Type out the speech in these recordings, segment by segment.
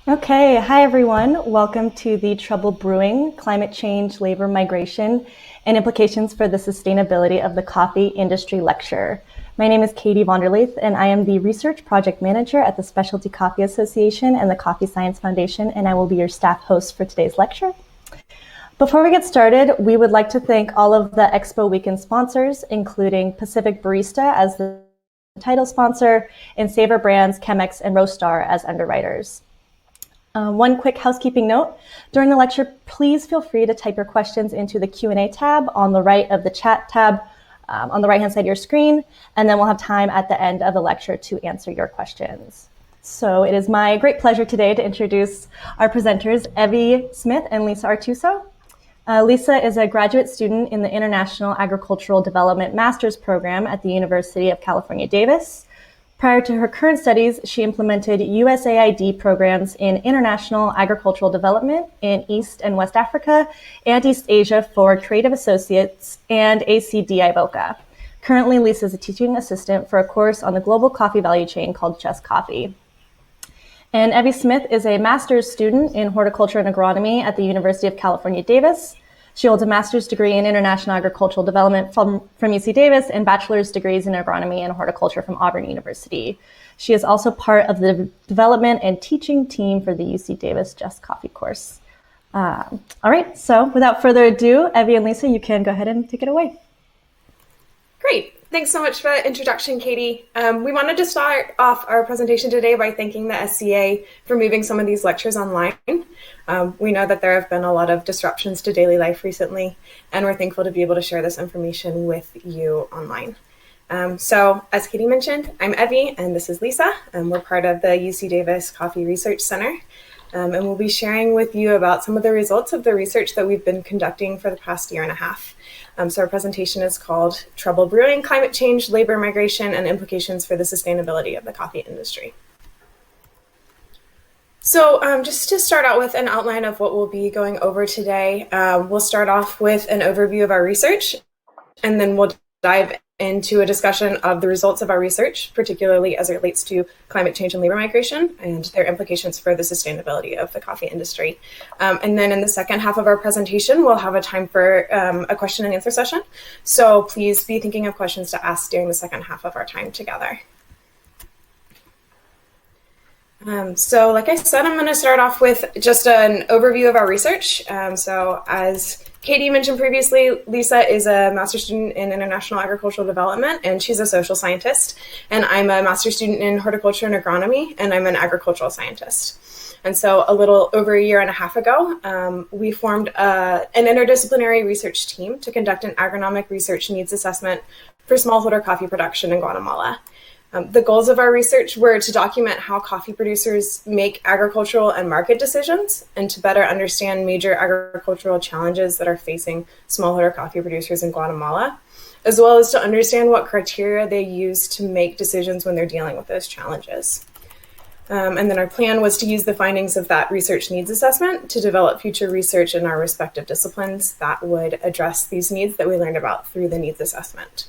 Okay, hi everyone. Welcome to the Trouble Brewing, Climate Change, Labor Migration, and Implications for the Sustainability of the Coffee Industry lecture. My name is Katie Vonderleith, and I am the Research Project Manager at the Specialty Coffee Association and the Coffee Science Foundation, and I will be your staff host for today's lecture. Before we get started, we would like to thank all of the Expo Weekend sponsors, including Pacific Barista as the title sponsor, and Savor Brands, Chemex, and Roastar as underwriters. One quick housekeeping note. During the lecture, please feel free to type your questions into the Q&A tab on the right of the chat tab on the right-hand side of your screen, and then we'll have time at the end of the lecture to answer your questions. So it is my great pleasure today to introduce our presenters, Evie Smith and Lisa Artuso. Lisa is a graduate student in the International Agricultural Development Master's Program at the University of California, Davis. Prior to her current studies, she implemented USAID programs in international agricultural development in East and West Africa and East Asia for Creative Associates and ACDI Boca. Currently, Lisa is a teaching assistant for a course on the global coffee value chain called Just Coffee. And Evie Smith is a master's student in horticulture and agronomy at the University of California, Davis. She holds a master's degree in international agricultural development from UC Davis and bachelor's degrees in agronomy and horticulture from Auburn University. She is also part of the development and teaching team for the UC Davis Just Coffee course. All right, so without further ado, Evie and Lisa, you can go ahead and take it away. Great. Thanks so much for the introduction, Katie. We wanted to start off our presentation today by thanking the SCA for moving some of these lectures online. We know that there have been a lot of disruptions to daily life recently, and we're thankful to be able to share this information with you online. So as Katie mentioned, I'm Evie, and this is Lisa, and we're part of the UC Davis Coffee Research Center. And we'll be sharing with you about some of the results of the research that we've been conducting for the past year and a half. So our presentation is called Trouble Brewing, Climate Change, Labor Migration, and Implications for the Sustainability of the Coffee Industry. So just to start out with an outline of what we'll be going over today, we'll start off with an overview of our research, and then we'll dive into a discussion of the results of our research, particularly as it relates to climate change and labor migration and their implications for the sustainability of the coffee industry. And then in the second half of our presentation, we'll have a time for a question and answer session. So please be thinking of questions to ask during the second half of our time together. So like I said, I'm going to start off with just an overview of our research. So as Katie mentioned previously, Lisa is a master's student in international agricultural development, and she's a social scientist. And I'm a master's student in horticulture and agronomy, and I'm an agricultural scientist. And so a little over a year and a half ago, we formed an interdisciplinary research team to conduct an agronomic research needs assessment for smallholder coffee production in Guatemala. The goals of our research were to document how coffee producers make agricultural and market decisions, and to better understand major agricultural challenges that are facing smallholder coffee producers in Guatemala, as well as to understand what criteria they use to make decisions when they're dealing with those challenges. And then our plan was to use the findings of that research needs assessment to develop future research in our respective disciplines that would address these needs that we learned about through the needs assessment.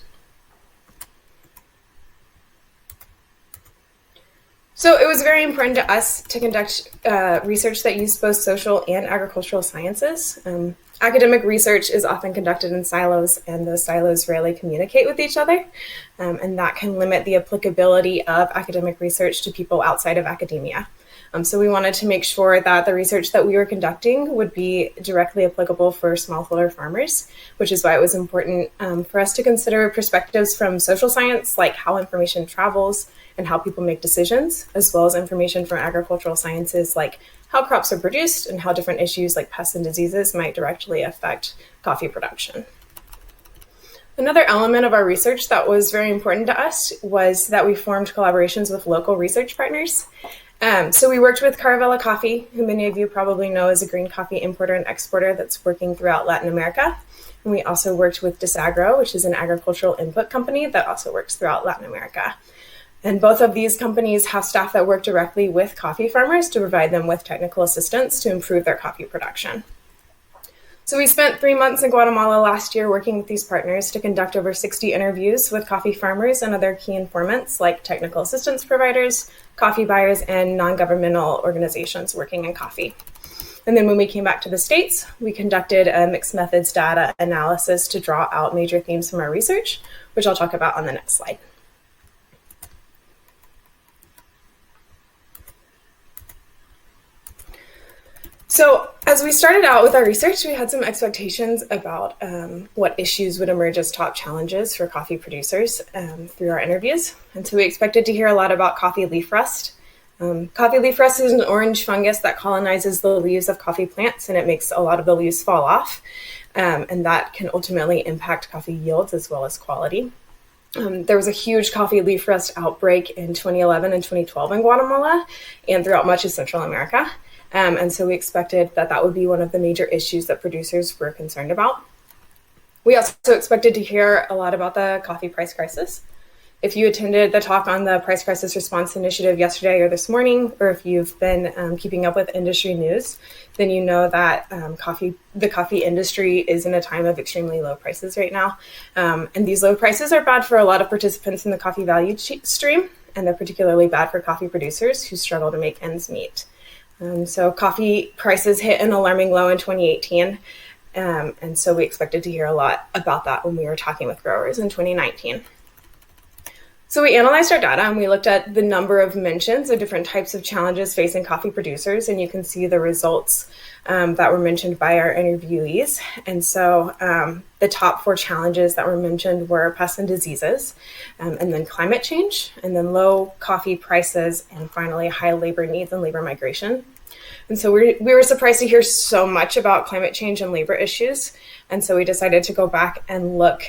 So it was very important to us to conduct research that used both social and agricultural sciences. Academic research is often conducted in silos, and those silos rarely communicate with each other, and that can limit the applicability of academic research to people outside of academia. So we wanted to make sure that the research that we were conducting would be directly applicable for smallholder farmers, which is why it was important for us to consider perspectives from social science, like how information travels and how people make decisions, as well as information from agricultural sciences, like how crops are produced and how different issues like pests and diseases might directly affect coffee production. Another element of our research that was very important to us was that we formed collaborations with local research partners. So we worked with Caravella Coffee, who many of you probably know is a green coffee importer and exporter that's working throughout Latin America. And we also worked with Desagro, which is an agricultural input company that also works throughout Latin America. And both of these companies have staff that work directly with coffee farmers to provide them with technical assistance to improve their coffee production. So we spent 3 months in Guatemala last year working with these partners to conduct over 60 interviews with coffee farmers and other key informants like technical assistance providers, coffee buyers, and non-governmental organizations working in coffee. And then when we came back to the States, we conducted a mixed methods data analysis to draw out major themes from our research, which I'll talk about on the next slide. So as we started out with our research, we had some expectations about what issues would emerge as top challenges for coffee producers through our interviews. And so we expected to hear a lot about coffee leaf rust. Coffee leaf rust is an orange fungus that colonizes the leaves of coffee plants, and it makes a lot of the leaves fall off. And that can ultimately impact coffee yields as well as quality. There was a huge coffee leaf rust outbreak in 2011 and 2012 in Guatemala and throughout much of Central America. And so we expected that that would be one of the major issues that producers were concerned about. We also expected to hear a lot about the coffee price crisis. If you attended the talk on the Price Crisis Response Initiative yesterday or this morning, or if you've been keeping up with industry news, then you know that the coffee industry is in a time of extremely low prices right now. And these low prices are bad for a lot of participants in the coffee value stream, and they're particularly bad for coffee producers who struggle to make ends meet. So coffee prices hit an alarming low in 2018. And so we expected to hear a lot about that when we were talking with growers in 2019. So we analyzed our data and we looked at the number of mentions of different types of challenges facing coffee producers. And you can see the results that were mentioned by our interviewees. And so the top 4 challenges that were mentioned were pests and diseases, and then climate change, and then low coffee prices, and finally high labor needs and labor migration. And so we were surprised to hear so much about climate change and labor issues. And so we decided to go back and look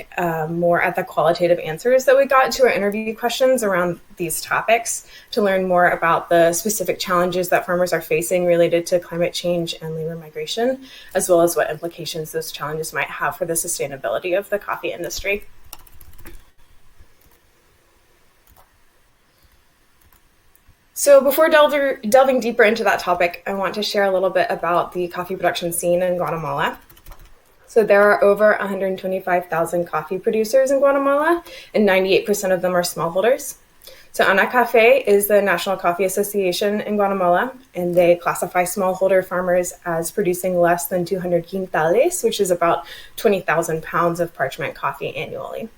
more at the qualitative answers that we got to our interview questions around these topics to learn more about the specific challenges that farmers are facing related to climate change and labor migration, as well as what implications those challenges might have for the sustainability of the coffee industry. So before delving deeper into that topic, I want to share a little bit about the coffee production scene in Guatemala. So there are over 125,000 coffee producers in Guatemala, and 98% of them are smallholders. So ANACAFE is the National Coffee Association in Guatemala, and they classify smallholder farmers as producing less than 200 quintales, which is about 20,000 pounds of parchment coffee annually.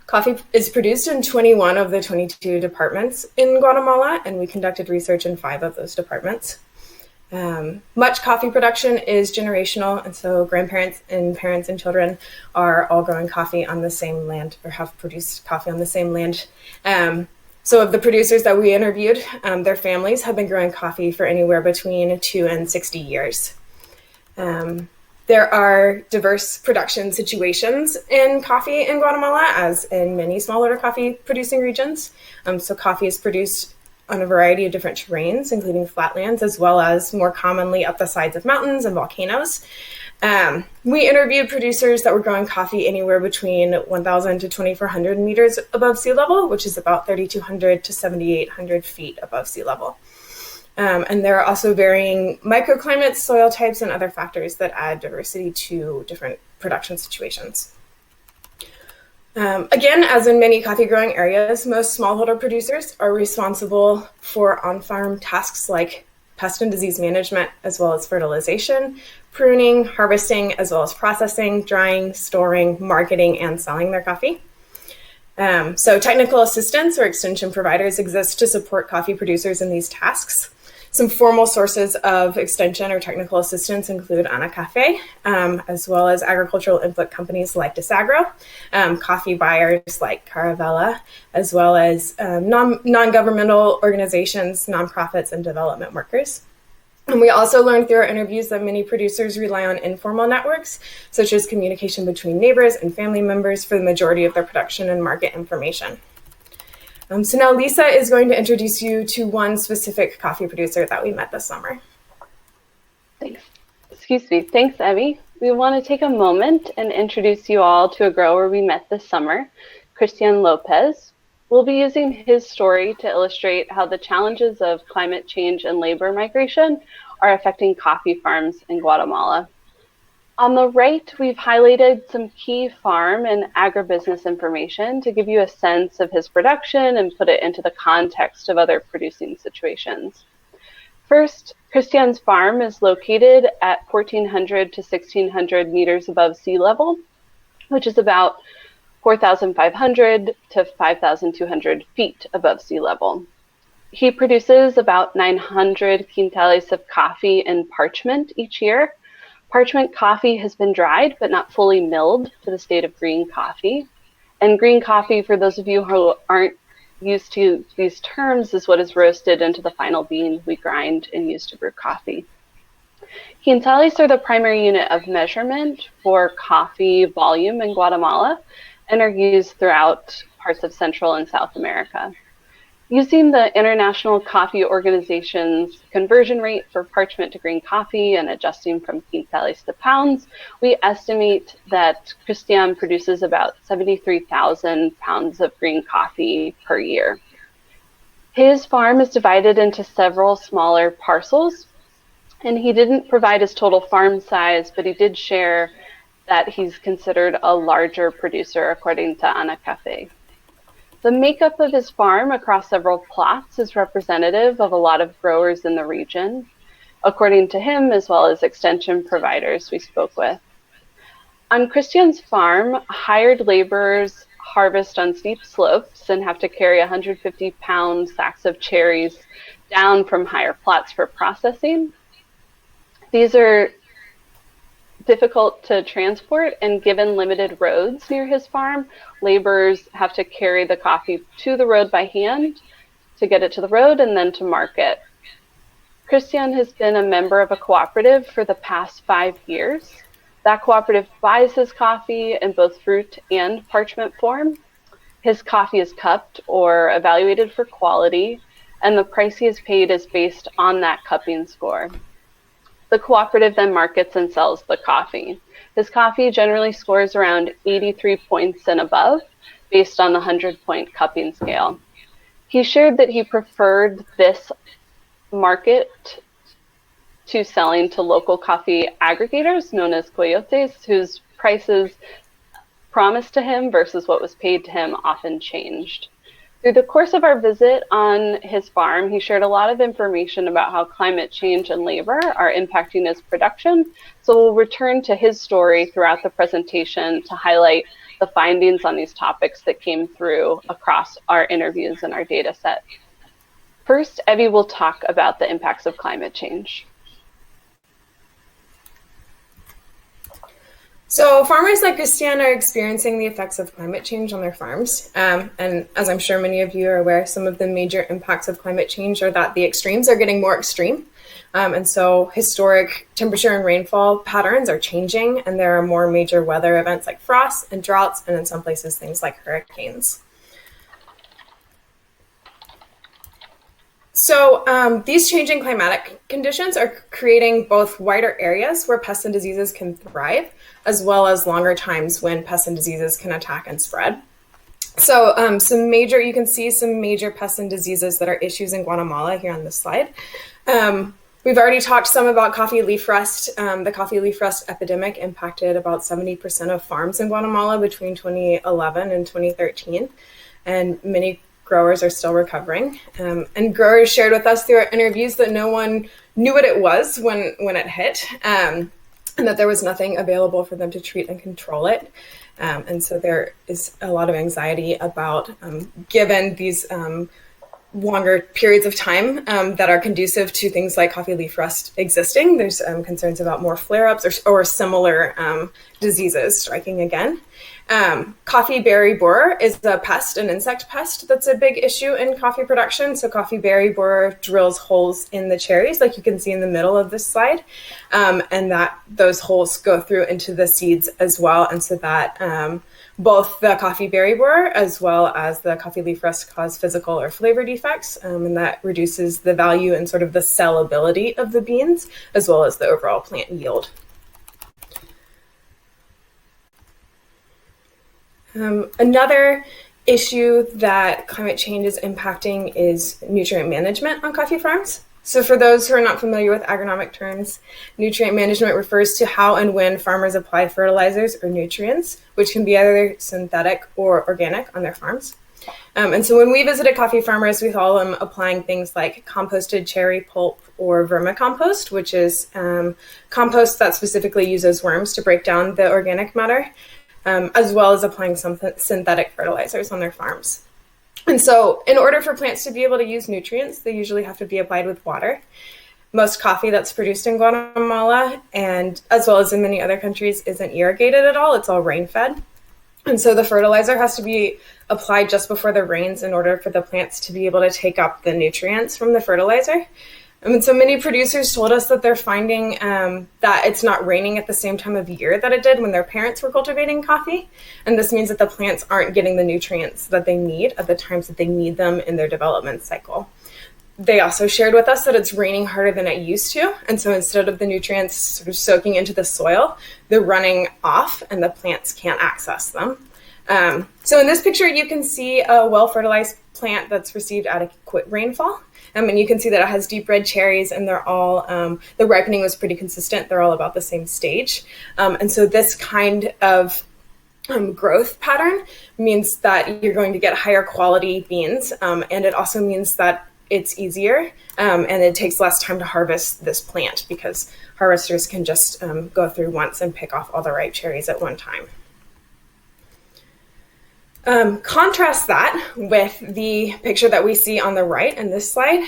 Coffee is produced in 21 of the 22 departments in Guatemala, and we conducted research in 5 of those departments. Much coffee production is generational, and so grandparents and parents and children are all growing coffee on the same land or have produced coffee on the same land. So of the producers that we interviewed, their families have been growing coffee for anywhere between 2 and 60 years. There are diverse production situations in coffee in Guatemala, as in many smallholder coffee producing regions. So coffee is produced on a variety of different terrains, including flatlands, as well as more commonly up the sides of mountains and volcanoes. We interviewed producers that were growing coffee anywhere between 1,000 to 2,400 meters above sea level, which is about 3,200 to 7,800 feet above sea level. And there are also varying microclimates, soil types, and other factors that add diversity to different production situations. Again, as in many coffee growing areas, most smallholder producers are responsible for on-farm tasks like pest and disease management, as well as fertilization, pruning, harvesting, as well as processing, drying, storing, marketing, and selling their coffee. So technical assistants or extension providers exist to support coffee producers in these tasks. Some formal sources of extension or technical assistance include ANACAFE, as well as agricultural input companies like Desagro, coffee buyers like Caravella, as well as non-governmental organizations, nonprofits, and development workers. And we also learned through our interviews that many producers rely on informal networks, such as communication between neighbors and family members for the majority of their production and market information. So now Lisa is going to introduce you to one specific coffee producer that we met this summer. Thanks. Excuse me. Thanks, Evie. We want to take a moment and introduce you all to a grower we met this summer, Christian Lopez. We'll be using his story to illustrate how the challenges of climate change and labor migration are affecting coffee farms in Guatemala. On the right, we've highlighted some key farm and agribusiness information to give you a sense of his production and put it into the context of other producing situations. First, Christian's farm is located at 1,400 to 1,600 meters above sea level, which is about 4,500 to 5,200 feet above sea level. He produces about 900 quintales of coffee and parchment each year. Parchment coffee has been dried, but not fully milled to the state of green coffee. And green coffee, for those of you who aren't used to these terms, is what is roasted into the final bean we grind and use to brew coffee. Quintales are the primary unit of measurement for coffee volume in Guatemala and are used throughout parts of Central and South America. Using the International Coffee Organization's conversion rate for parchment to green coffee and adjusting from quintales to pounds, we estimate that Christian produces about 73,000 pounds of green coffee per year. His farm is divided into several smaller parcels, and he didn't provide his total farm size, but he did share that he's considered a larger producer according to Anacafe. The makeup of his farm across several plots is representative of a lot of growers in the region, according to him, as well as extension providers we spoke with. On Christian's farm, hired laborers harvest on steep slopes and have to carry 150-pound sacks of cherries down from higher plots for processing. These are difficult to transport, and given limited roads near his farm, laborers have to carry the coffee to the road by hand to get it to the road and then to market. Christian has been a member of a cooperative for the past 5 years. That cooperative buys his coffee in both fruit and parchment form. His coffee is cupped or evaluated for quality, and the price he is paid is based on that cupping score. The cooperative then markets and sells the coffee. His coffee generally scores around 83 points and above, based on the 100-point cupping scale. He shared that he preferred this market to selling to local coffee aggregators, known as coyotes, whose prices promised to him versus what was paid to him often changed. Through the course of our visit on his farm, he shared a lot of information about how climate change and labor are impacting his production. So we'll return to his story throughout the presentation to highlight the findings on these topics that came through across our interviews and our data set. First, Evie will talk about the impacts of climate change. So farmers like Christian are experiencing the effects of climate change on their farms. And as I'm sure many of you are aware, some of the major impacts of climate change are that the extremes are getting more extreme. And so historic temperature and rainfall patterns are changing, and there are more major weather events like frosts and droughts, and in some places things like hurricanes. So these changing climatic conditions are creating both wider areas where pests and diseases can thrive, as well as longer times when pests and diseases can attack and spread. So you can see some major pests and diseases that are issues in Guatemala here on this slide. We've already talked some about coffee leaf rust. The coffee leaf rust epidemic impacted about 70% of farms in Guatemala between 2011 and 2013, and many growers are still recovering. And growers shared with us through our interviews that no one knew what it was when it hit, and that there was nothing available for them to treat and control it. And so there is a lot of anxiety about, given these longer periods of time that are conducive to things like coffee leaf rust existing, there's concerns about more flare-ups or similar diseases striking again. Coffee berry borer is an insect pest that's a big issue in coffee production. So coffee berry borer drills holes in the cherries, like you can see in the middle of this slide, and that those holes go through into the seeds as well. And so that both the coffee berry borer as well as the coffee leaf rust cause physical or flavor defects, and that reduces the value and sort of the sellability of the beans, as well as the overall plant yield. Another issue that climate change is impacting is nutrient management on coffee farms. So for those who are not familiar with agronomic terms, nutrient management refers to how and when farmers apply fertilizers or nutrients, which can be either synthetic or organic on their farms. And so when we visited coffee farmers, we saw them applying things like composted cherry pulp or vermicompost, which is compost that specifically uses worms to break down the organic matter, as well as applying some synthetic fertilizers on their farms. And so in order for plants to be able to use nutrients, they usually have to be applied with water. Most coffee that's produced in Guatemala, and as well as in many other countries, isn't irrigated at all. It's all rain-fed. And so the fertilizer has to be applied just before the rains in order for the plants to be able to take up the nutrients from the fertilizer. And so many producers told us that they're finding that it's not raining at the same time of year that it did when their parents were cultivating coffee. And this means that the plants aren't getting the nutrients that they need at the times that they need them in their development cycle. They also shared with us that it's raining harder than it used to. And so instead of the nutrients sort of soaking into the soil, they're running off and the plants can't access them. So in this picture, you can see a well-fertilized plant that's received adequate rainfall. And you can see that it has deep red cherries, and they're all, the ripening was pretty consistent. They're all about the same stage. And so this kind of growth pattern means that you're going to get higher quality beans. And it also means that it's easier and it takes less time to harvest this plant because harvesters can just go through once and pick off all the ripe cherries at one time. Contrast that with the picture that we see on the right in this slide.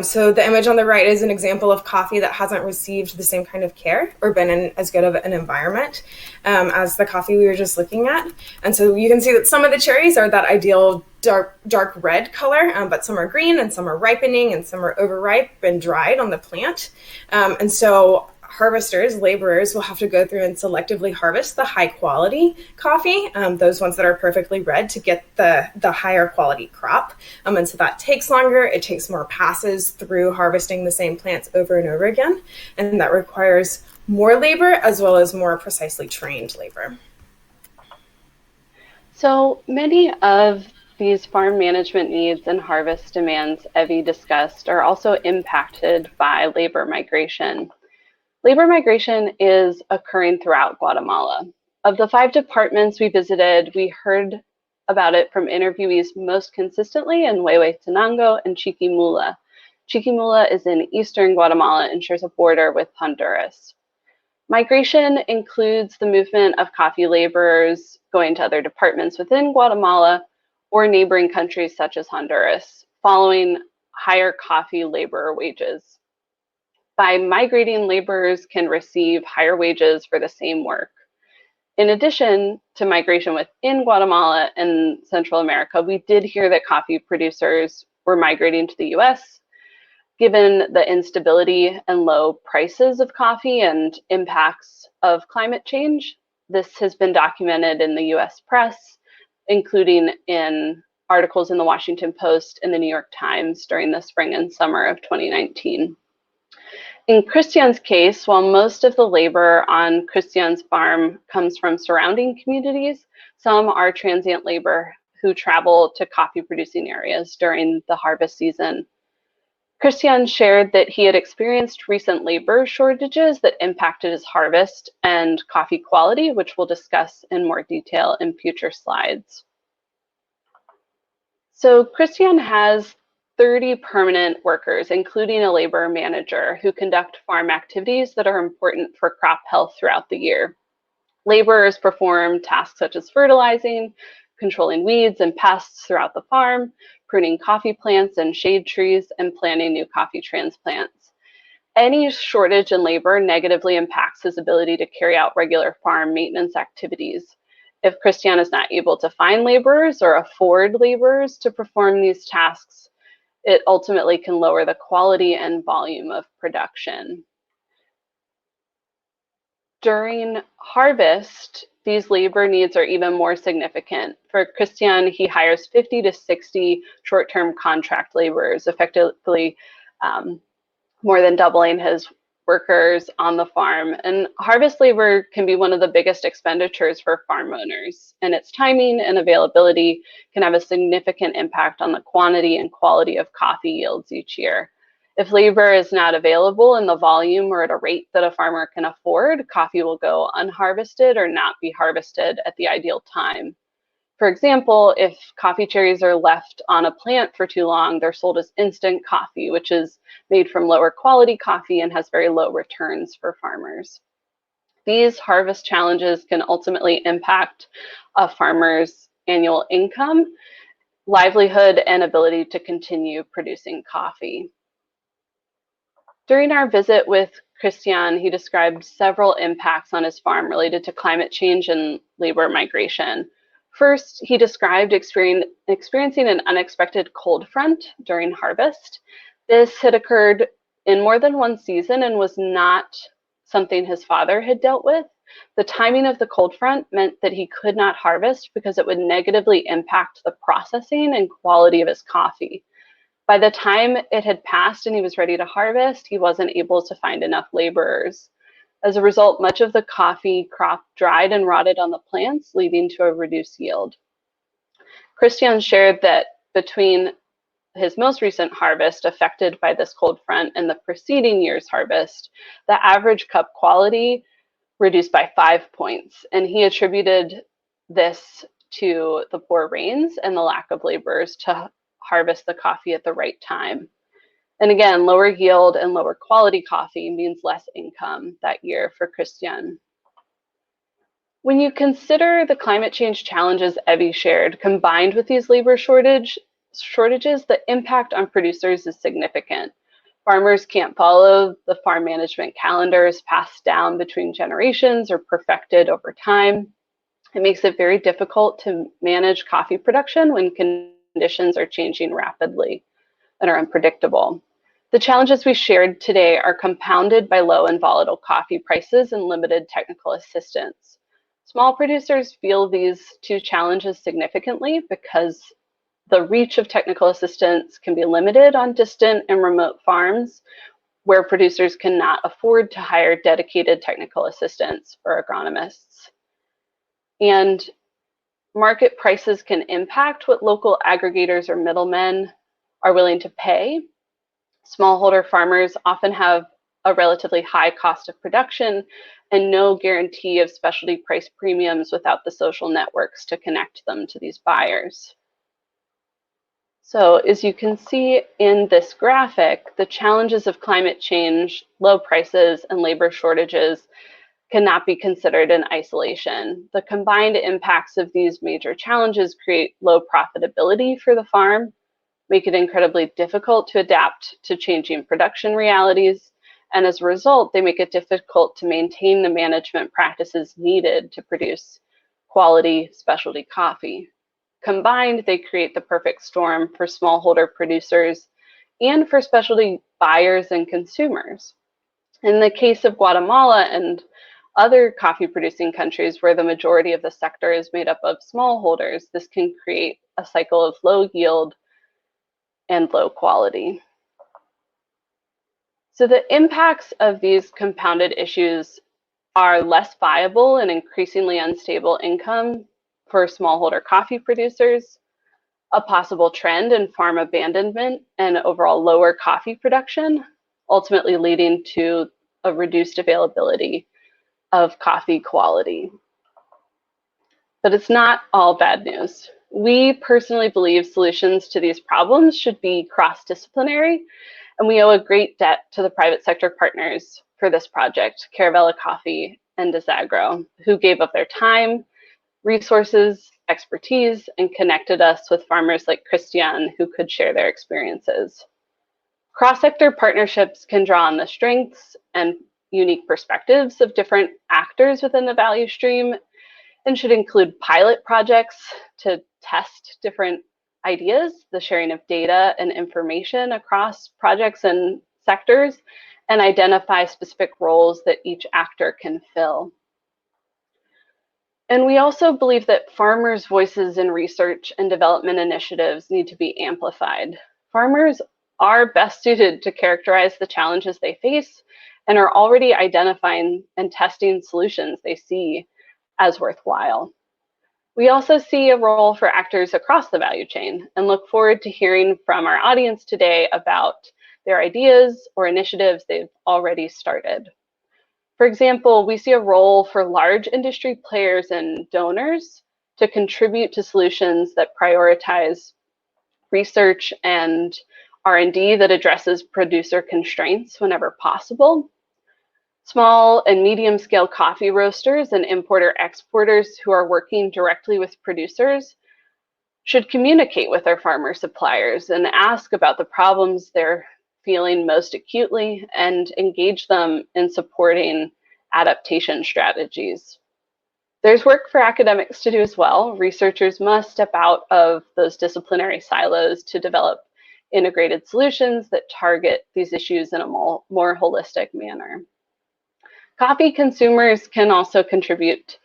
So the image on the right is an example of coffee that hasn't received the same kind of care or been in as good of an environment as the coffee we were just looking at. And so you can see that some of the cherries are that ideal dark red color, but some are green and some are ripening and some are overripe and dried on the plant. And so harvesters, laborers, will have to go through and selectively harvest the high quality coffee, those ones that are perfectly red, to get the higher quality crop. And so that takes longer. It takes more passes through harvesting the same plants over and over again. And that requires more labor as well as more precisely trained labor. So many of these farm management needs and harvest demands Evie discussed are also impacted by labor migration. Labor migration is occurring throughout Guatemala. Of the 5 departments we visited, we heard about it from interviewees most consistently in Huehuetenango and Chiquimula. Chiquimula is in eastern Guatemala and shares a border with Honduras. Migration includes the movement of coffee laborers going to other departments within Guatemala or neighboring countries such as Honduras, following higher coffee laborer wages. By migrating, laborers can receive higher wages for the same work. In addition to migration within Guatemala and Central America, we did hear that coffee producers were migrating to the US. Given the instability and low prices of coffee and impacts of climate change, this has been documented in the US press, including in articles in the Washington Post and the New York Times during the spring and summer of 2019. In Christian's case, while most of the labor on Christian's farm comes from surrounding communities, some are transient labor who travel to coffee producing areas during the harvest season. Christian shared that he had experienced recent labor shortages that impacted his harvest and coffee quality, which we'll discuss in more detail in future slides. So Christian has 30 permanent workers, including a labor manager, who conduct farm activities that are important for crop health throughout the year. Laborers perform tasks such as fertilizing, controlling weeds and pests throughout the farm, pruning coffee plants and shade trees, and planting new coffee transplants. Any shortage in labor negatively impacts his ability to carry out regular farm maintenance activities. If Christian is not able to find laborers or afford laborers to perform these tasks, it ultimately can lower the quality and volume of production. During harvest, these labor needs are even more significant. For Christian, he hires 50 to 60 short-term contract laborers, effectively more than doubling his workers on the farm. And harvest labor can be one of the biggest expenditures for farm owners, and its timing and availability can have a significant impact on the quantity and quality of coffee yields each year. If labor is not available in the volume or at a rate that a farmer can afford, coffee will go unharvested or not be harvested at the ideal time. For example, if coffee cherries are left on a plant for too long, they're sold as instant coffee, which is made from lower quality coffee and has very low returns for farmers. These harvest challenges can ultimately impact a farmer's annual income, livelihood, and ability to continue producing coffee. During our visit with Christian, he described several impacts on his farm related to climate change and labor migration. First, he described experiencing an unexpected cold front during harvest. This had occurred in more than one season and was not something his father had dealt with. The timing of the cold front meant that he could not harvest because it would negatively impact the processing and quality of his coffee. By the time it had passed and he was ready to harvest, he wasn't able to find enough laborers. As a result, much of the coffee crop dried and rotted on the plants, leading to a reduced yield. Christian shared that between his most recent harvest affected by this cold front and the preceding year's harvest, the average cup quality reduced by 5 points, and he attributed this to the poor rains and the lack of laborers to harvest the coffee at the right time. And again, lower yield and lower quality coffee means less income that year for Christian. When you consider the climate change challenges Evie shared, combined with these labor shortages, the impact on producers is significant. Farmers can't follow the farm management calendars passed down between generations or perfected over time. It makes it very difficult to manage coffee production when conditions are changing rapidly and are unpredictable. The challenges we shared today are compounded by low and volatile coffee prices and limited technical assistance. Small producers feel these two challenges significantly because the reach of technical assistance can be limited on distant and remote farms where producers cannot afford to hire dedicated technical assistants or agronomists. And market prices can impact what local aggregators or middlemen are willing to pay. Smallholder farmers often have a relatively high cost of production and no guarantee of specialty price premiums without the social networks to connect them to these buyers. So as you can see in this graphic, the challenges of climate change, low prices, and labor shortages cannot be considered in isolation. The combined impacts of these major challenges create low profitability for the farm, make it incredibly difficult to adapt to changing production realities, and as a result, they make it difficult to maintain the management practices needed to produce quality specialty coffee. Combined, they create the perfect storm for smallholder producers and for specialty buyers and consumers. In the case of Guatemala and other coffee producing countries where the majority of the sector is made up of smallholders, this can create a cycle of low yield and low quality. So the impacts of these compounded issues are less viable and increasingly unstable income for smallholder coffee producers, a possible trend in farm abandonment and overall lower coffee production, ultimately leading to a reduced availability of coffee quality. But it's not all bad news. We personally believe solutions to these problems should be cross-disciplinary, and we owe a great debt to the private sector partners for this project, Caravella Coffee and Desagro, who gave up their time, resources, expertise, and connected us with farmers like Christian who could share their experiences. Cross-sector partnerships can draw on the strengths and unique perspectives of different actors within the value stream and should include pilot projects to test different ideas, the sharing of data and information across projects and sectors, and identify specific roles that each actor can fill. And we also believe that farmers' voices in research and development initiatives need to be amplified. Farmers are best suited to characterize the challenges they face and are already identifying and testing solutions they see as worthwhile. We also see a role for actors across the value chain and look forward to hearing from our audience today about their ideas or initiatives they've already started. For example, we see a role for large industry players and donors to contribute to solutions that prioritize research and R&D that addresses producer constraints whenever possible. Small and medium-scale coffee roasters and importer-exporters who are working directly with producers should communicate with their farmer suppliers and ask about the problems they're feeling most acutely and engage them in supporting adaptation strategies. There's work for academics to do as well. Researchers must step out of those disciplinary silos to develop integrated solutions that target these issues in a more holistic manner. Coffee consumers can also contribute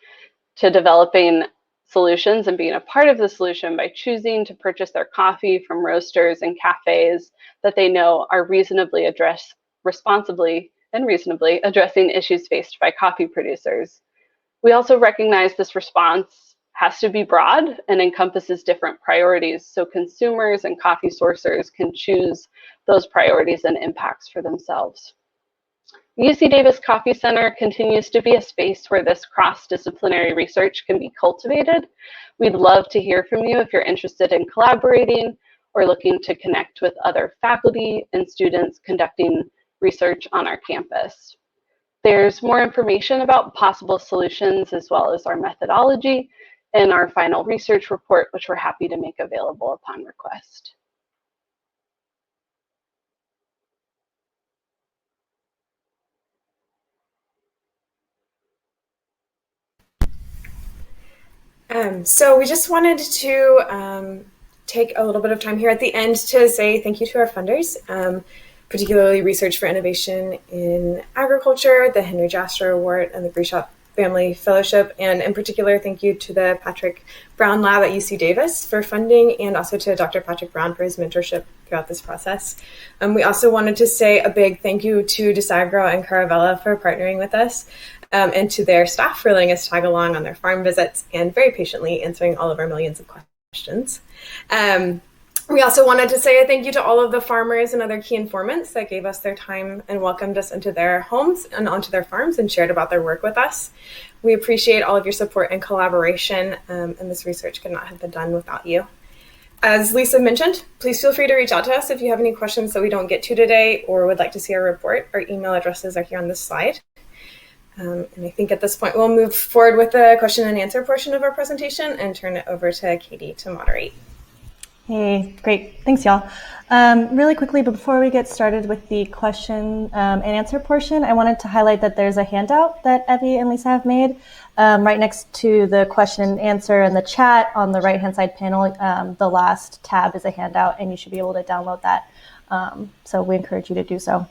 to developing solutions and being a part of the solution by choosing to purchase their coffee from roasters and cafes that they know are responsibly and reasonably addressing issues faced by coffee producers. We also recognize this response has to be broad and encompasses different priorities, so consumers and coffee sourcers can choose those priorities and impacts for themselves. UC Davis Coffee Center continues to be a space where this cross-disciplinary research can be cultivated. We'd love to hear from you if you're interested in collaborating or looking to connect with other faculty and students conducting research on our campus. There's more information about possible solutions as well as our methodology in our final research report, which we're happy to make available upon request. So we just wanted to take a little bit of time here at the end to say thank you to our funders, particularly Research for Innovation in Agriculture, the Henry Jastrow Award, and the Greshop Family Fellowship, and in particular, thank you to the Patrick Brown Lab at UC Davis for funding, and also to Dr. Patrick Brown for his mentorship throughout this process. We also wanted to say a big thank you to Desagro and Caravella for partnering with us, and to their staff for letting us tag along on their farm visits and very patiently answering all of our millions of questions. We also wanted to say a thank you to all of the farmers and other key informants that gave us their time and welcomed us into their homes and onto their farms and shared about their work with us. We appreciate all of your support and collaboration, and this research could not have been done without you. As Lisa mentioned, please feel free to reach out to us if you have any questions that we don't get to today or would like to see our report. Our email addresses are here on this slide. And I think at this point, we'll move forward with the question and answer portion of our presentation and turn it over to Katie to moderate. Hey, great. Thanks, y'all. Really quickly, before we get started with the question and answer portion, I wanted to highlight that there's a handout that Evie and Lisa have made right next to the question and answer in the chat on the right-hand side panel. The last tab is a handout, and you should be able to download that. So we encourage you to do so.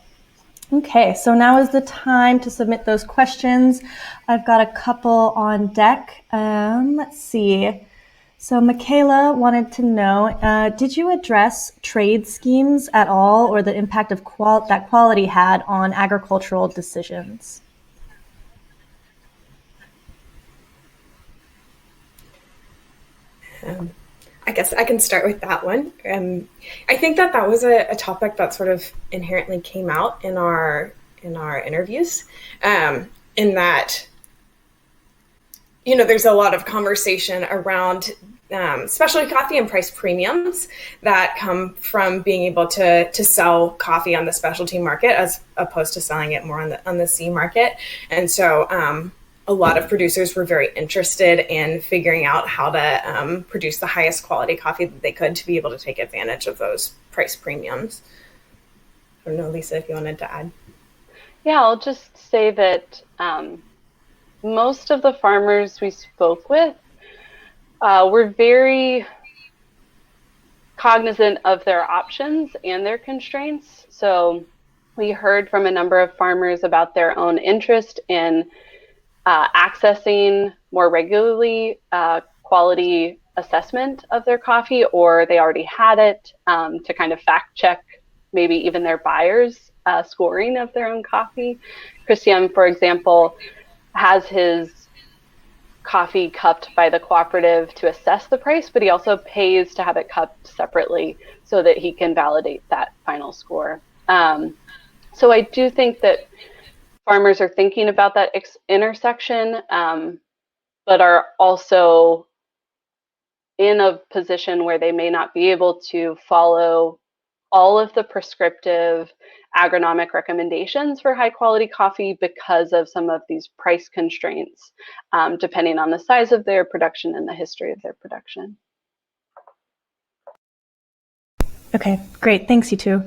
Okay, so now is the time to submit those questions. I've got a couple on deck. Let's see. So Michaela wanted to know, did you address trade schemes at all or the impact of that quality had on agricultural decisions? I guess I can start with that one. I think that was a topic that sort of inherently came out in our interviews, in that, you know, there's a lot of conversation around specialty coffee and price premiums that come from being able to sell coffee on the specialty market as opposed to selling it more on the C market. And so a lot of producers were very interested in figuring out how to produce the highest quality coffee that they could to be able to take advantage of those price premiums. I don't know, Lisa, if you wanted to add. Yeah, I'll just say that most of the farmers we spoke with were very cognizant of their options and their constraints. So we heard from a number of farmers about their own interest in accessing more regularly quality assessment of their coffee, or they already had it to kind of fact check maybe even their buyers' scoring of their own coffee. Christian, for example, has his coffee cupped by the cooperative to assess the price, but he also pays to have it cupped separately so that he can validate that final score. So I do think that farmers are thinking about that intersection, but are also in a position where they may not be able to follow all of the prescriptive agronomic recommendations for high quality coffee because of some of these price constraints, depending on the size of their production and the history of their production. Okay, great. Thanks, you two.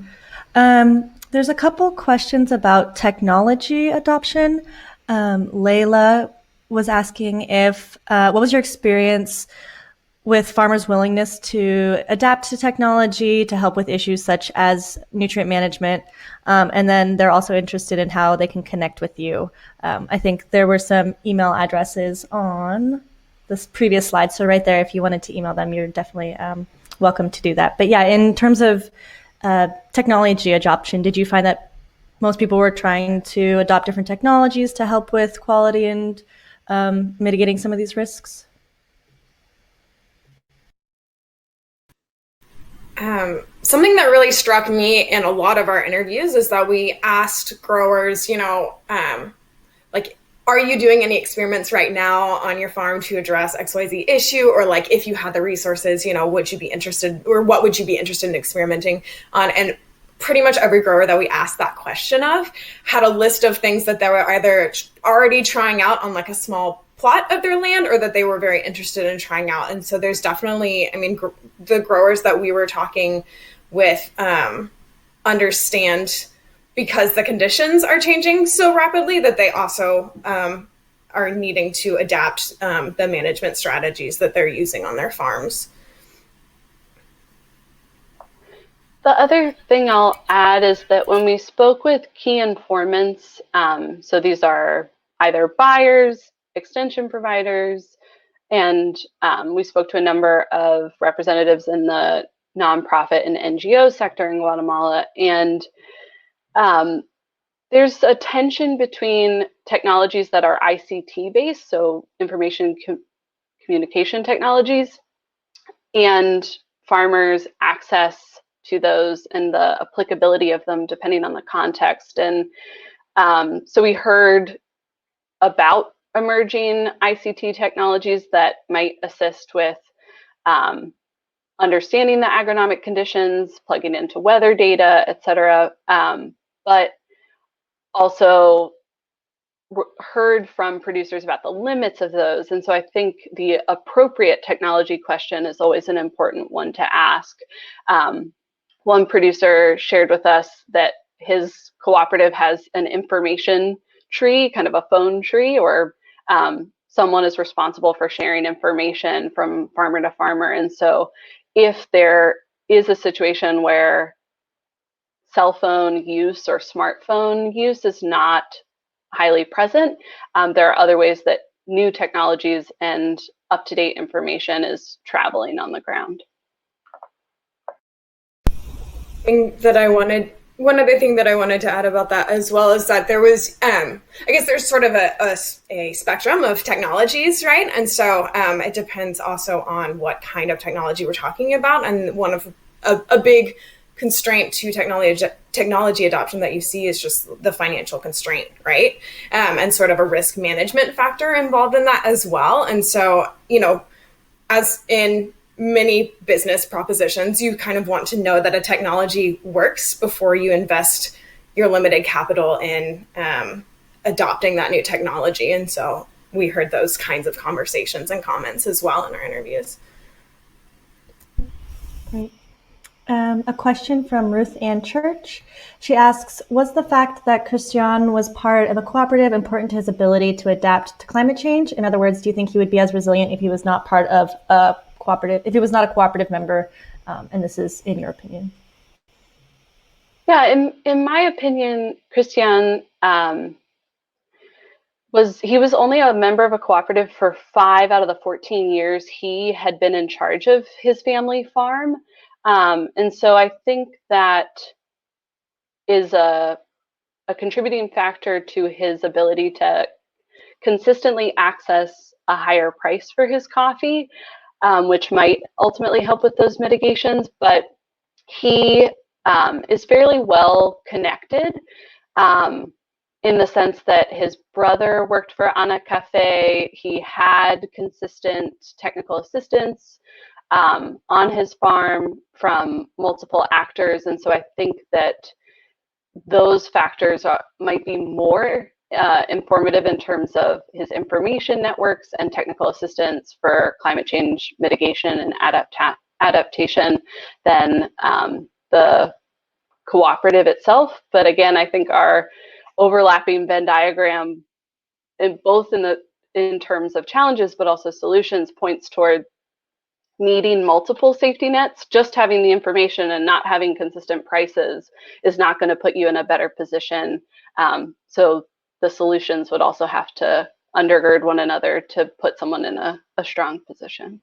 There's a couple questions about technology adoption. Layla was asking if, what was your experience with farmers' willingness to adapt to technology to help with issues such as nutrient management? And then they're also interested in how they can connect with you. I think there were some email addresses on this previous slide. So right there, if you wanted to email them, you're definitely welcome to do that. But yeah, in terms of technology adoption, did you find that most people were trying to adopt different technologies to help with quality and mitigating some of these risks? Something that really struck me in a lot of our interviews is that we asked growers, like, are you doing any experiments right now on your farm to address XYZ issue? Or like, if you had the resources, would you be interested, or what would you be interested in experimenting on? And pretty much every grower that we asked that question of had a list of things that they were either already trying out on like a small plot of their land, or that they were very interested in trying out. And so there's definitely, the growers that we were talking with understand, because the conditions are changing so rapidly, that they also are needing to adapt the management strategies that they're using on their farms. The other thing I'll add is that when we spoke with key informants, so these are either buyers, extension providers, and we spoke to a number of representatives in the nonprofit and NGO sector in Guatemala. And there's a tension between technologies that are ICT based, so information communication technologies, and farmers' access to those and the applicability of them depending on the context. And so we heard about emerging ICT technologies that might assist with understanding the agronomic conditions, plugging into weather data, et cetera. But also heard from producers about the limits of those. And so I think the appropriate technology question is always an important one to ask. One producer shared with us that his cooperative has an information tree, kind of a phone tree, or someone is responsible for sharing information from farmer to farmer. And so if there is a situation where cell phone use or smartphone use is not highly present, there are other ways that new technologies and up-to-date information is traveling on the ground. One other thing that I wanted to add about that as well is that there was, I guess there's sort of a spectrum of technologies, right? And so it depends also on what kind of technology we're talking about. And one of a big constraint to technology adoption that you see is just the financial constraint, right? And sort of a risk management factor involved in that as well. And so, as in many business propositions, you kind of want to know that a technology works before you invest your limited capital in adopting that new technology. And so we heard those kinds of conversations and comments as well in our interviews. Great. A question from Ruth Ann Church. She asks, was the fact that Christian was part of a cooperative important to his ability to adapt to climate change? In other words, do you think he would be as resilient if he was not part of a cooperative, if he was not a cooperative member? And this is in your opinion. Yeah, in my opinion, Christian was only a member of a cooperative for 5 out of the 14 years he had been in charge of his family farm. And so I think that is a contributing factor to his ability to consistently access a higher price for his coffee, which might ultimately help with those mitigations. But he is fairly well connected, in the sense that his brother worked for Ana Cafe. He had consistent technical assistance on his farm from multiple actors. And so I think that those factors might be more informative in terms of his information networks and technical assistance for climate change mitigation and adaptation than the cooperative itself. But again, I think our overlapping Venn diagram, in terms of challenges but also solutions, points toward needing multiple safety nets. Just having the information and not having consistent prices is not going to put you in a better position. So the solutions would also have to undergird one another to put someone in a strong position.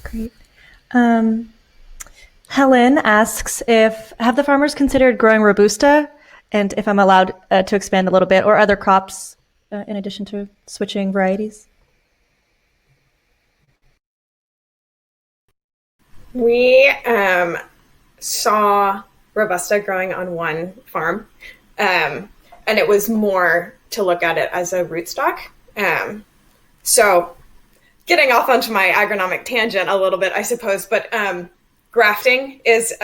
Great. Helen asks have the farmers considered growing Robusta, and if I'm allowed to expand a little bit, or other crops in addition to switching varieties? We saw Robusta growing on one farm, and it was more to look at it as a rootstock. So getting off onto my agronomic tangent a little bit, I suppose, but grafting is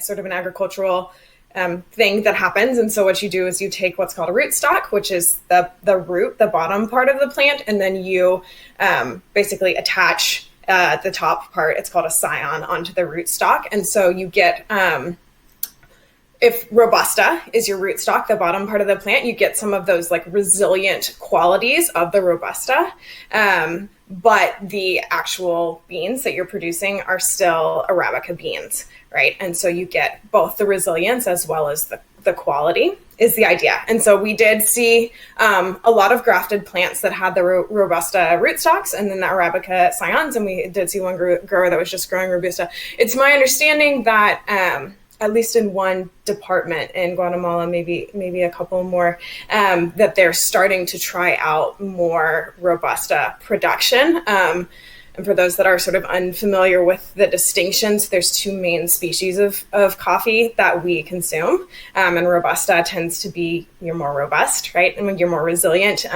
sort of an agricultural thing that happens. And so what you do is you take what's called a rootstock, which is the root, the bottom part of the plant, and then you basically attach the top part, it's called a scion, onto the rootstock. And so you get, if Robusta is your rootstock, the bottom part of the plant, you get some of those like resilient qualities of the Robusta. But the actual beans that you're producing are still Arabica beans, right? And so you get both the resilience as well as the quality is the idea. And so we did see a lot of grafted plants that had the Robusta rootstocks and then the Arabica scions, and we did see one grower that was just growing Robusta. It's my understanding that at least in one department in Guatemala, maybe a couple more, that they're starting to try out more Robusta production. And for those that are sort of unfamiliar with the distinctions, there's two main species of coffee that we consume. And Robusta tends to be, you're more robust, right? And you're more resilient,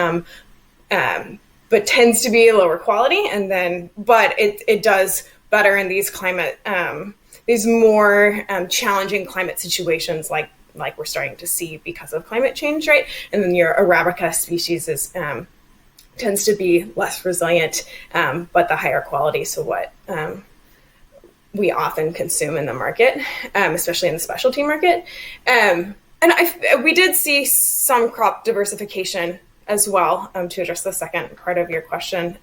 but tends to be lower quality. And then, but it does better in these climate, these more challenging climate situations like we're starting to see because of climate change, right? And then your Arabica species is tends to be less resilient, but the higher quality. So what we often consume in the market, especially in the specialty market. And we did see some crop diversification as well, to address the second part of your question.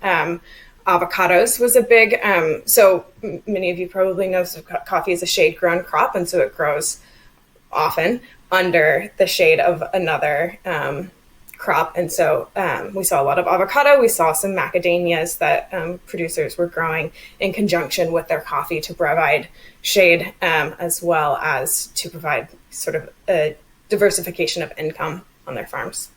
Avocados was a big, so many of you probably know coffee is a shade grown crop, and so it grows often under the shade of another crop. And so we saw a lot of avocado. We saw some macadamias that producers were growing in conjunction with their coffee to provide shade, as well as to provide sort of a diversification of income on their farms.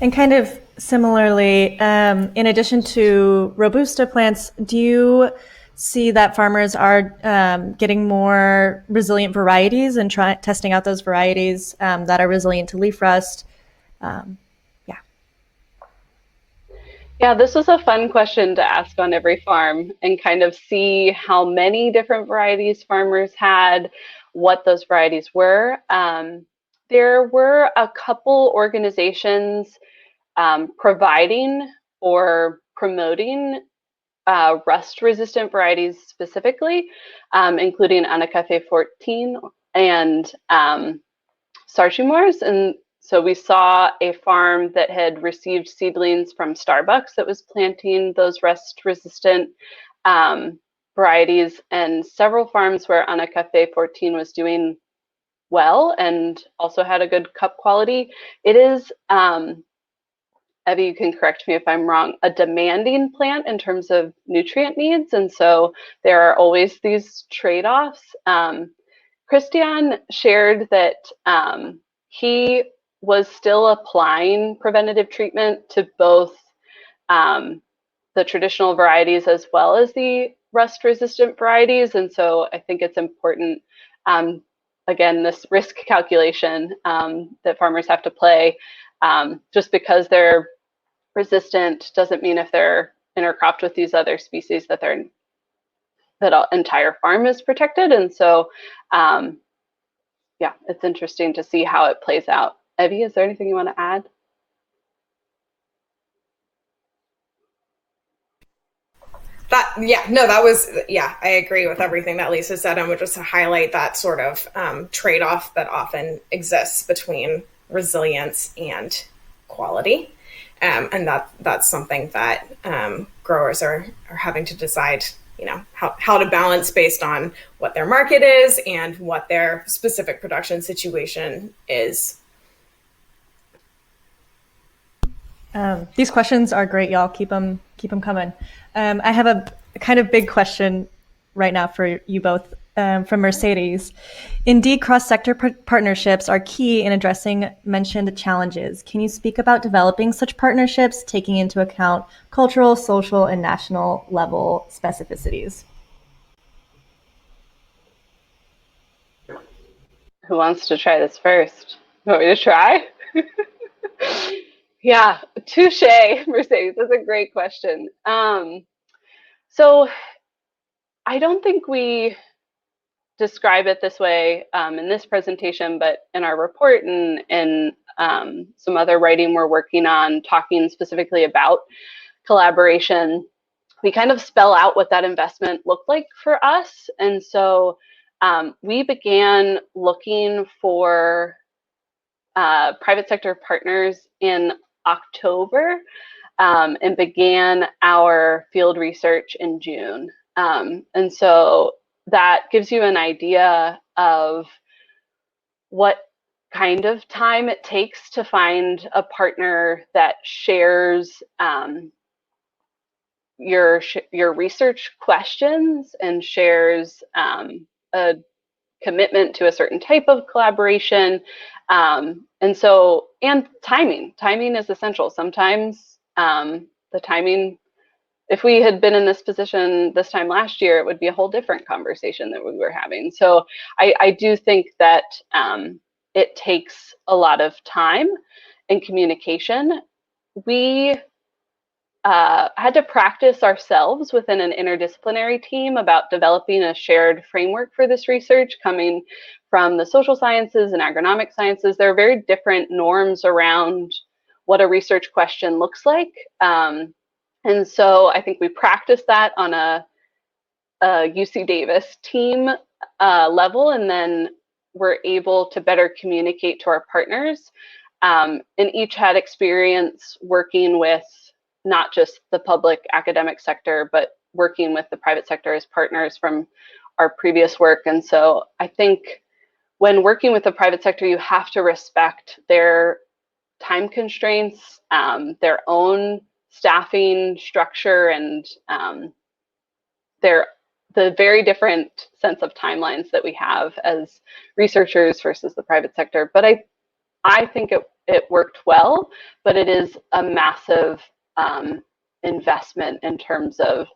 And kind of similarly, in addition to Robusta plants, do you see that farmers are getting more resilient varieties and testing out those varieties that are resilient to leaf rust? Yeah, this was a fun question to ask on every farm and kind of see how many different varieties farmers had, what those varieties were. There were a couple organizations providing or promoting rust-resistant varieties specifically, including Ana Cafe 14 and Sarchimores. And so we saw a farm that had received seedlings from Starbucks that was planting those rust-resistant varieties, and several farms where Ana Cafe 14 was doing well and also had a good cup quality. It is, Evie, you can correct me if I'm wrong, a demanding plant in terms of nutrient needs. And so there are always these trade-offs. Christian shared that he was still applying preventative treatment to both the traditional varieties as well as the rust-resistant varieties. And so I think it's important, again, this risk calculation that farmers have to play. Just because they're resistant doesn't mean if they're intercropped with these other species that an entire farm is protected. And so, yeah, it's interesting to see how it plays out. Evie, is there anything you want to add? I agree with everything that Lisa said. And would just to highlight that sort of trade-off that often exists between resilience and quality. And that's something that growers are having to decide, how to balance based on what their market is and what their specific production situation is. These questions are great, y'all. Keep them coming. I have a kind of big question right now for you both from Mercedes. Indeed, cross-sector partnerships are key in addressing mentioned challenges. Can you speak about developing such partnerships, taking into account cultural, social, and national level specificities? Who wants to try this first? You want me to try? Yeah, touche, Mercedes. That's a great question. So I don't think we describe it this way in this presentation, but in our report and in some other writing we're working on, talking specifically about collaboration, we kind of spell out what that investment looked like for us. And so we began looking for private sector partners in October and began our field research in June. And so that gives you an idea of what kind of time it takes to find a partner that shares your research questions and shares a commitment to a certain type of collaboration. And timing is essential. Sometimes the timing, if we had been in this position this time last year, it would be a whole different conversation that we were having. So I do think that it takes a lot of time and communication. We had to practice ourselves within an interdisciplinary team about developing a shared framework for this research coming from the social sciences and agronomic sciences. There are very different norms around what a research question looks like. And so I think we practiced that on a UC Davis team level, and then we're able to better communicate to our partners. And each had experience working with not just the public academic sector, but working with the private sector as partners from our previous work. And so I think when working with the private sector, you have to respect their time constraints, their own staffing structure, and the very different sense of timelines that we have as researchers versus the private sector. But I think it worked well, but it is a massive investment in terms of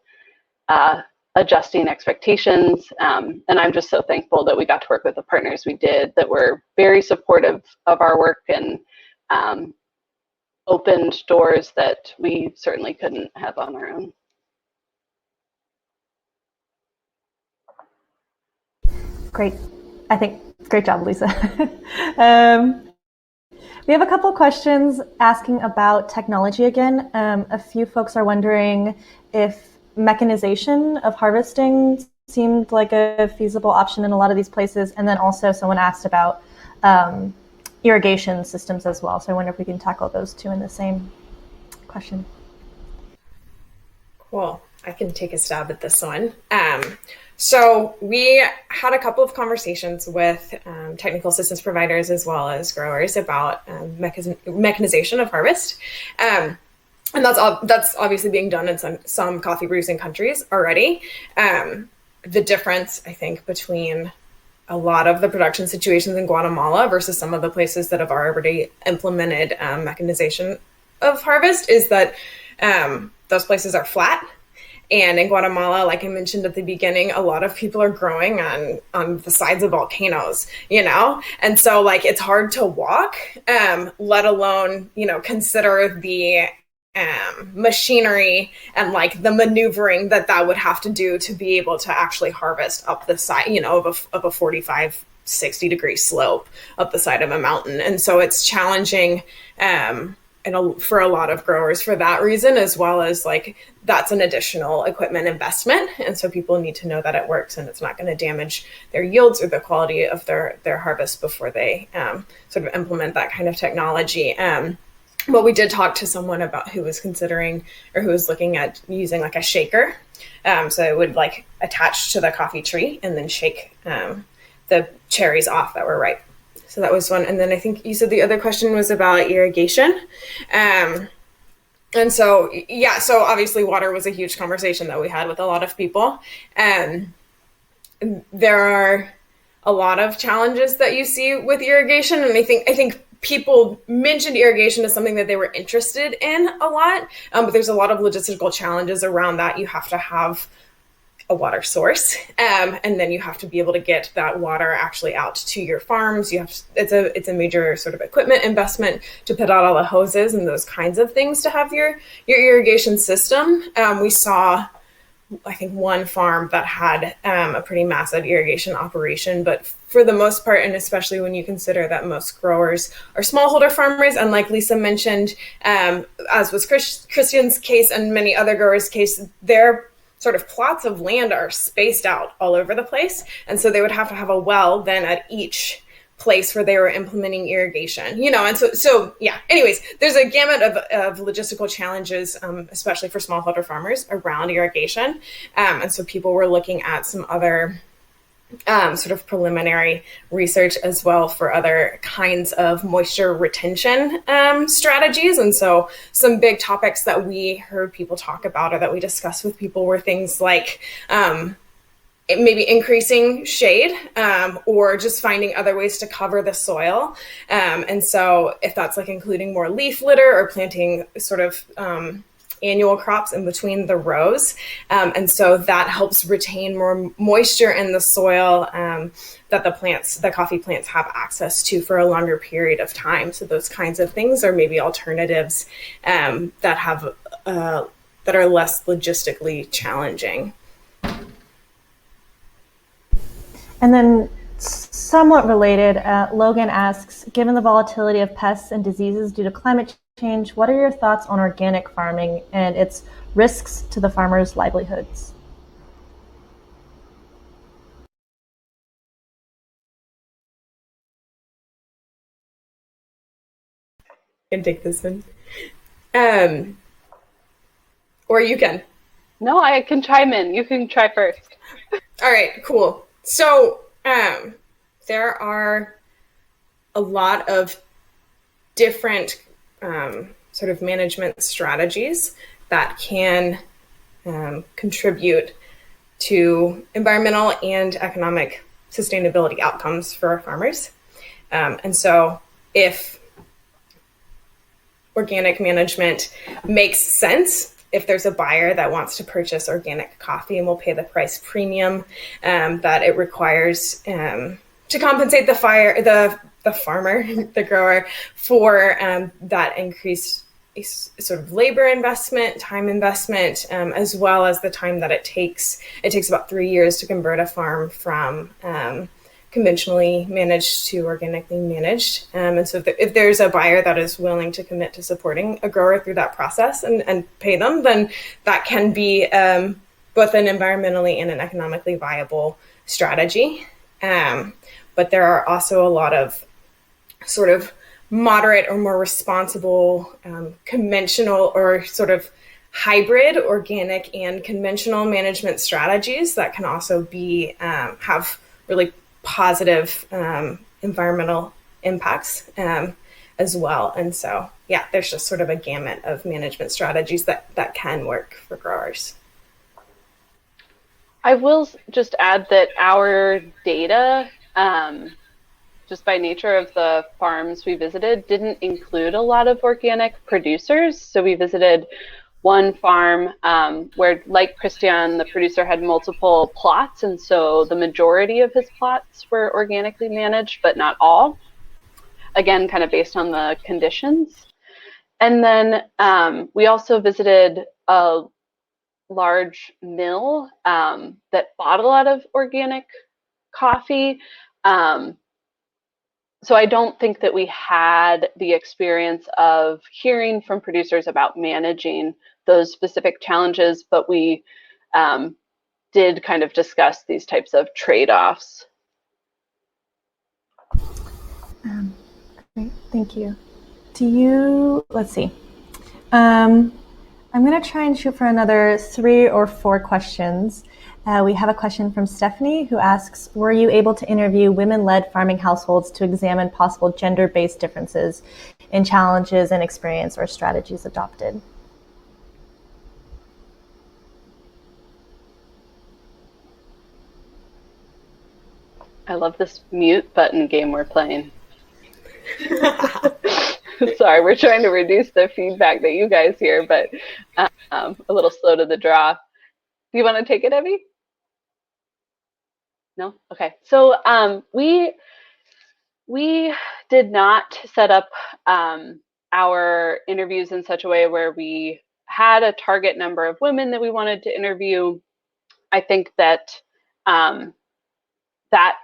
adjusting expectations. And I'm just so thankful that we got to work with the partners we did that were very supportive of our work and opened doors that we certainly couldn't have on our own. Great. I think great job, Lisa. We have a couple of questions asking about technology again. A few folks are wondering if mechanization of harvesting seemed like a feasible option in a lot of these places. And then also someone asked about irrigation systems as well. So I wonder if we can tackle those two in the same question. Cool. I can take a stab at this one. So we had a couple of conversations with technical assistance providers as well as growers about mechanization of harvest. And that's obviously being done in some coffee producing countries already. The difference, I think, between a lot of the production situations in Guatemala versus some of the places that have already implemented mechanization of harvest is that those places are flat. And in Guatemala, like I mentioned at the beginning, a lot of people are growing on the sides of volcanoes, And so like it's hard to walk, let alone, consider the machinery and like the maneuvering that would have to do to be able to actually harvest up the side, of a 45, 60 degree slope up the side of a mountain. And so it's challenging, for a lot of growers for that reason, as well as like that's an additional equipment investment. And so people need to know that it works and it's not going to damage their yields or the quality of their harvest before they sort of implement that kind of technology. But we did talk to someone about who was considering or who was looking at using like a shaker. So it would like attach to the coffee tree and then shake the cherries off that were ripe. So that was one. And then I think you said the other question was about irrigation. And so, so obviously water was a huge conversation that we had with a lot of people. There are a lot of challenges that you see with irrigation. And I think people mentioned irrigation as something that they were interested in a lot. But there's a lot of logistical challenges around that. You have to have a water source, and then you have to be able to get that water actually out to your farms. It's a major sort of equipment investment to put out all the hoses and those kinds of things to have your irrigation system. We saw, I think, one farm that had a pretty massive irrigation operation, but for the most part, and especially when you consider that most growers are smallholder farmers, and like Lisa mentioned, as was Christian's case and many other growers' case, their sort of plots of land are spaced out all over the place. And so they would have to have a well then at each place where they were implementing irrigation, and so anyways, there's a gamut of logistical challenges, especially for smallholder farmers around irrigation. And so people were looking at some other sort of preliminary research as well for other kinds of moisture retention strategies. And so some big topics that we heard people talk about or that we discussed with people were things like maybe increasing shade or just finding other ways to cover the soil. And so if that's like including more leaf litter or planting sort of annual crops in between the rows. And so that helps retain more moisture in the soil that the coffee plants have access to for a longer period of time. So those kinds of things are maybe alternatives that are less logistically challenging. And then somewhat related, Logan asks, given the volatility of pests and diseases due to climate change, what are your thoughts on organic farming and its risks to the farmers' livelihoods? I can take this one. Or you can. No, I can chime in. You can try first. All right, cool. So there are a lot of different sort of management strategies that can contribute to environmental and economic sustainability outcomes for our farmers. And so if organic management makes sense, if there's a buyer that wants to purchase organic coffee and will pay the price premium that it requires to compensate the farmer, the grower, for that increased sort of labor investment, time investment, as well as the time that it takes. It takes about 3 years to convert a farm from conventionally managed to organically managed. And so if there's a buyer that is willing to commit to supporting a grower through that process and pay them, then that can be both an environmentally and an economically viable strategy. But there are also a lot of sort of moderate or more responsible, conventional or sort of hybrid organic and conventional management strategies that can also be have really positive environmental impacts as well. And so, there's just sort of a gamut of management strategies that can work for growers. I will just add that our data, just by nature of the farms we visited, didn't include a lot of organic producers. So we visited one farm where, like Christian, the producer had multiple plots, and so the majority of his plots were organically managed, but not all. Again, kind of based on the conditions. And then we also visited a large mill that bought a lot of organic coffee. So I don't think that we had the experience of hearing from producers about managing those specific challenges, but we did kind of discuss these types of trade-offs. Great, thank you. Let's see. I'm going to try and shoot for another 3 or 4 questions. We have a question from Stephanie who asks, were you able to interview women-led farming households to examine possible gender-based differences in challenges and experience or strategies adopted? I love this mute button game we're playing. Sorry, we're trying to reduce the feedback that you guys hear, but a little slow to the draw. Do you want to take it, Evie? No? Okay. So we did not set up our interviews in such a way where we had a target number of women that we wanted to interview. I think that that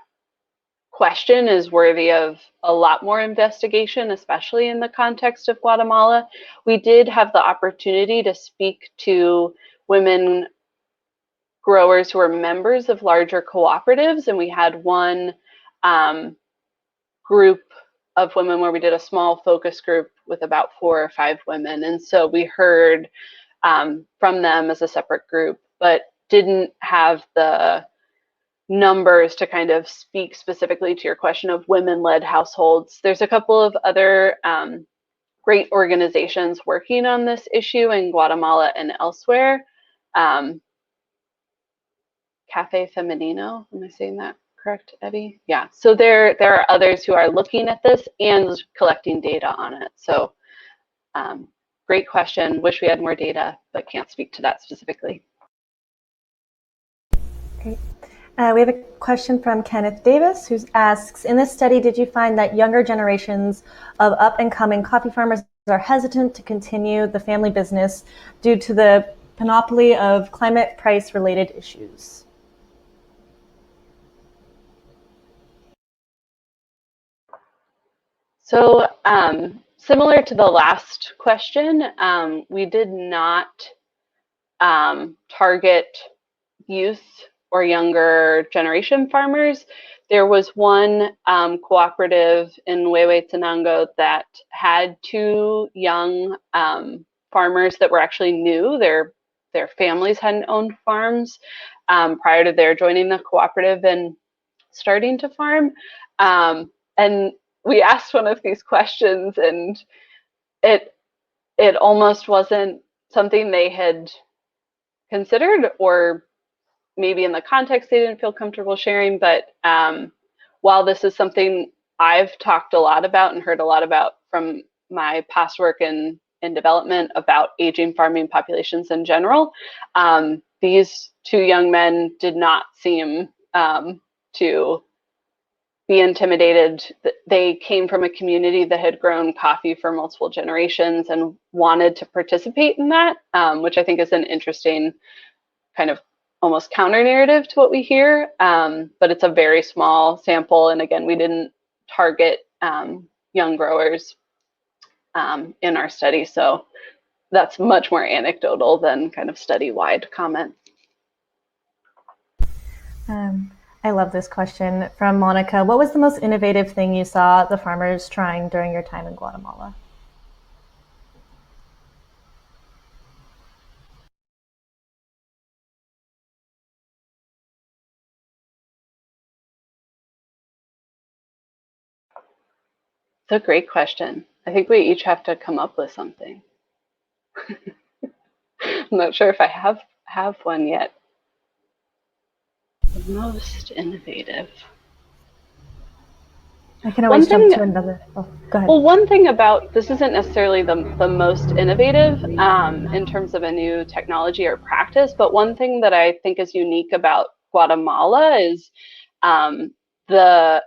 question is worthy of a lot more investigation, especially in the context of Guatemala. We did have the opportunity to speak to women growers who are members of larger cooperatives, and we had one group of women where we did a small focus group with about 4 or 5 women, and so we heard from them as a separate group, but didn't have the numbers to kind of speak specifically to your question of women-led households. There's a couple of other great organizations working on this issue in Guatemala and elsewhere. Cafe Femenino, am I saying that correct, Evie? Yeah, so there are others who are looking at this and collecting data on it. So great question. Wish we had more data, but can't speak to that specifically. Great. We have a question from Kenneth Davis who asks, in this study, did you find that younger generations of up-and-coming coffee farmers are hesitant to continue the family business due to the panoply of climate price-related issues? So similar to the last question, we did not target youth or younger generation farmers. There was one cooperative in Huehuetenango that had 2 young farmers that were actually new. Their families hadn't owned farms prior to their joining the cooperative and starting to farm. And we asked one of these questions, and it almost wasn't something they had considered, or maybe in the context they didn't feel comfortable sharing. But while this is something I've talked a lot about and heard a lot about from my past work in development about aging farming populations in general, these 2 young men did not seem to be intimidated. They came from a community that had grown coffee for multiple generations and wanted to participate in that, which I think is an interesting kind of almost counter narrative to what we hear, but it's a very small sample. And again, we didn't target young growers in our study. So that's much more anecdotal than kind of study-wide comment. I love this question from Monica. What was the most innovative thing you saw the farmers trying during your time in Guatemala? It's a great question. I think we each have to come up with something. I'm not sure if I have one yet. The most innovative. I can always jump to another. Oh, go ahead. Well, one thing about this isn't necessarily the most innovative in terms of a new technology or practice, but one thing that I think is unique about Guatemala is um, there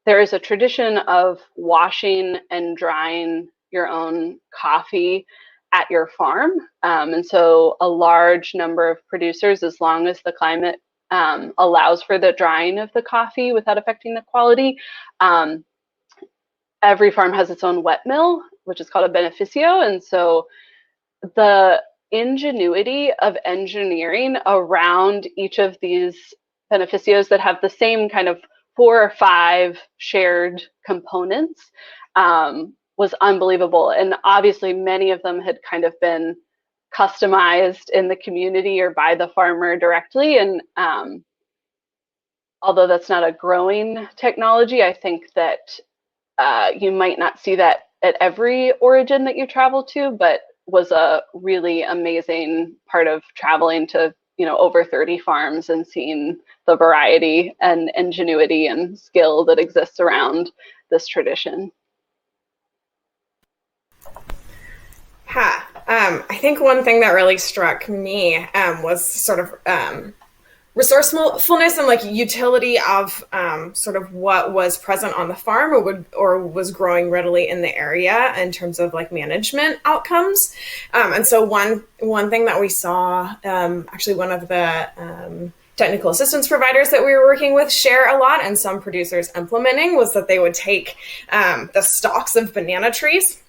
is a tradition of washing and drying your own coffee at your farm. And so a large number of producers, as long as the climate allows for the drying of the coffee without affecting the quality, um, every farm has its own wet mill, which is called a beneficio. And so the ingenuity of engineering around each of these beneficios that have the same kind of 4 or 5 shared components was unbelievable. And obviously many of them had kind of been customized in the community or by the farmer directly. And although that's not a growing technology, I think that you might not see that at every origin that you travel to, but was a really amazing part of traveling to, over 30 farms and seeing the variety and ingenuity and skill that exists around this tradition. I think one thing that really struck me was sort of resourcefulness and like utility of sort of what was present on the farm or was growing readily in the area in terms of like management outcomes. And so one thing that we saw, actually one of the technical assistance providers that we were working with share a lot, and some producers implementing, was that they would take the stalks of banana trees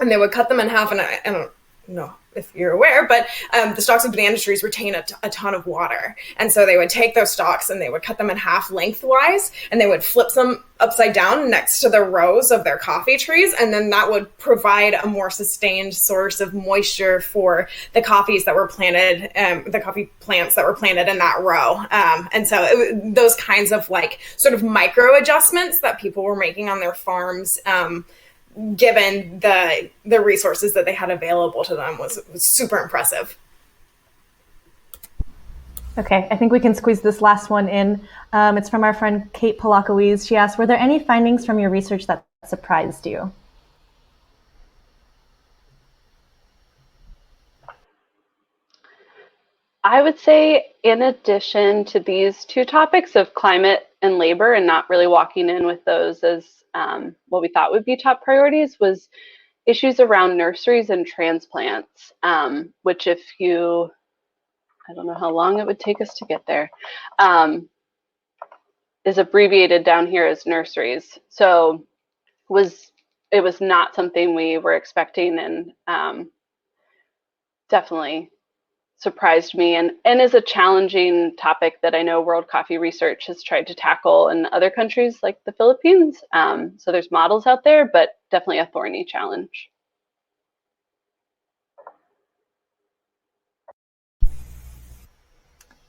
and they would cut them in half. And I don't know if you're aware, but the stalks of banana trees retain a ton of water. And so they would take those stalks and they would cut them in half lengthwise, and they would flip them upside down next to the rows of their coffee trees. And then that would provide a more sustained source of moisture for the coffees that were planted, the coffee plants that were planted in that row. And so those kinds of like sort of micro adjustments that people were making on their farms, given the resources that they had available to them, was super impressive. Okay, I think we can squeeze this last one in. It's from our friend Kate Polakowicz. She asked, were there any findings from your research that surprised you? I would say, in addition to these 2 topics of climate and labor, and not really walking in with those as what we thought would be top priorities, was issues around nurseries and transplants, which I don't know how long it would take us to get there, is abbreviated down here as nurseries. So it was not something we were expecting, and definitely surprised me, and is a challenging topic that I know World Coffee Research has tried to tackle in other countries like the Philippines. So there's models out there, but definitely a thorny challenge.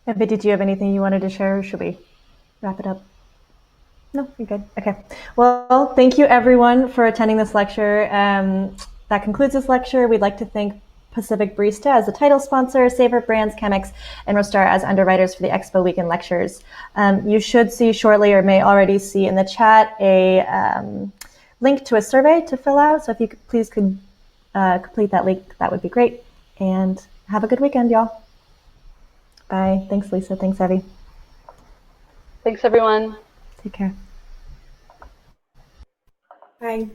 Evie, did you have anything you wanted to share, or should we wrap it up? No, you're good. Okay. Well, thank you everyone for attending this lecture. That concludes this lecture. We'd like to thank Pacific Barista as the title sponsor, Savor Brands, Chemex, and Rostar as underwriters for the Expo Weekend lectures. You should see shortly, or may already see in the chat, a link to a survey to fill out. So if you could please complete that link, that would be great. And have a good weekend, y'all. Bye. Thanks, Lisa. Thanks, Evie. Thanks, everyone. Take care. Bye.